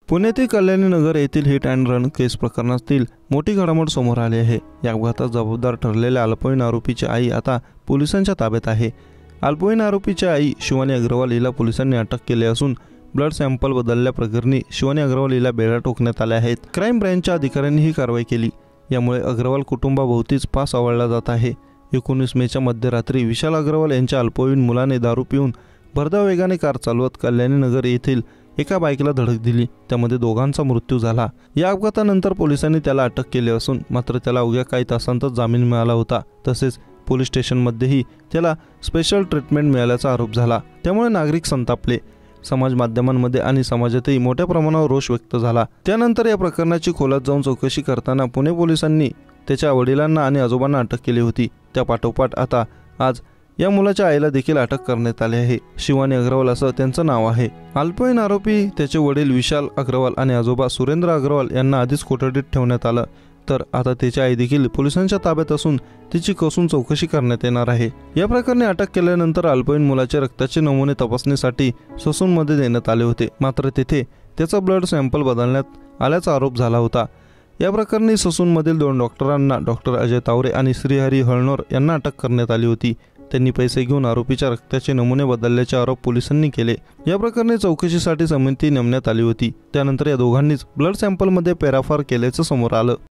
पुण्यातील कल्याणी नगर येथील hit and run केस प्रकरणातील मोठी घडामोड समोर आली आहे। या अपघातात जबाबदार ठरलेल्या अल्पवयीन आरोपीची आई आता पोलिसांच्या ताब्यात आहे। अल्पवयीन आरोपीची आई शिवानी अग्रवाल हिला पोलिसांनी अटक केली असून ब्लड सॅम्पल बदलल्या प्रकरणी शिवानी अग्रवाल हिला बेड्या ठोकण्यात आल्या आहेत। क्राईम ब्रँचच्या अधिकाऱ्यांनी ही कारवाई केली। यामुळे अग्रवाल कुटुंबाभोवतीच पास आवळला जात आहे। 19 मेच्या मध्यरात्री विशाल अग्रवाल यांच्या अल्पवयीन मुलाने दारू पिऊन भरधाव वेगाने कार चालवत कल्याणी नगर येथील एका बाईकला धडक दिली। त्यामध्ये दोघांचा मृत्यू झाला। या अपघातानंतर पोलिसांनी त्याला अटक केली असून मात्र त्याला अवघ्या काही तासांतच जामीन मिळाला होता। तसेच पोलीस स्टेशनमध्येही त्याला स्पेशल ट्रीटमेंट मिळाल्याचा आरोप झाला। त्यामुळे नागरिक संतापले। समाज माध्यमांमध्ये आणि समाजातही मोठ्या प्रमाणावर रोष व्यक्त झाला। त्यानंतर या प्रकरणाची खोलात जाऊन चौकशी करताना पुणे पोलिसांनी त्याच्या वडिलांना आणि आजोबांना अटक केली होती। त्या पाठोपाठ आता आज या मुलाच्या आईला देखील अटक करण्यात आली आहे। शिवानी अग्रवाल असं त्यांचं नाव आहे। अल्पवयीन आरोपी त्याचे वडील विशाल अग्रवाल आणि आजोबा सुरेंद्र अग्रवाल यांना आधीच कोठडीत ठेवण्यात आलं, तर आता त्याची आई देखील पोलिसांच्या ताब्यात असून तिची कसून चौकशी करण्यात येणार आहे। या प्रकरणी अटक केल्यानंतर अल्पवयीन मुलाचे रक्ताचे नमुने तपासणीसाठी ससूनमध्ये देण्यात आले होते, मात्र तेथे त्याचा ब्लड सॅम्पल बदलण्यात आल्याचा आरोप झाला होता। या प्रकरणी ससूनमधील 2 डॉक्टरांना डॉक्टर अजय तावरे आणि श्रीहरी हळणोर यांना अटक करण्यात आली होती। त्यांनी पैसे घेऊन आरोपीच्या रक्ताचे नमुने बदलल्याचे आरोप पोलिसांनी केले। या प्रकरणी चौकशीसाठी समिती नेमण्यात आली होती। त्यानंतर या दोघांनीच ब्लड सॅम्पलमध्ये फेरफार केल्याचं समोर आलं।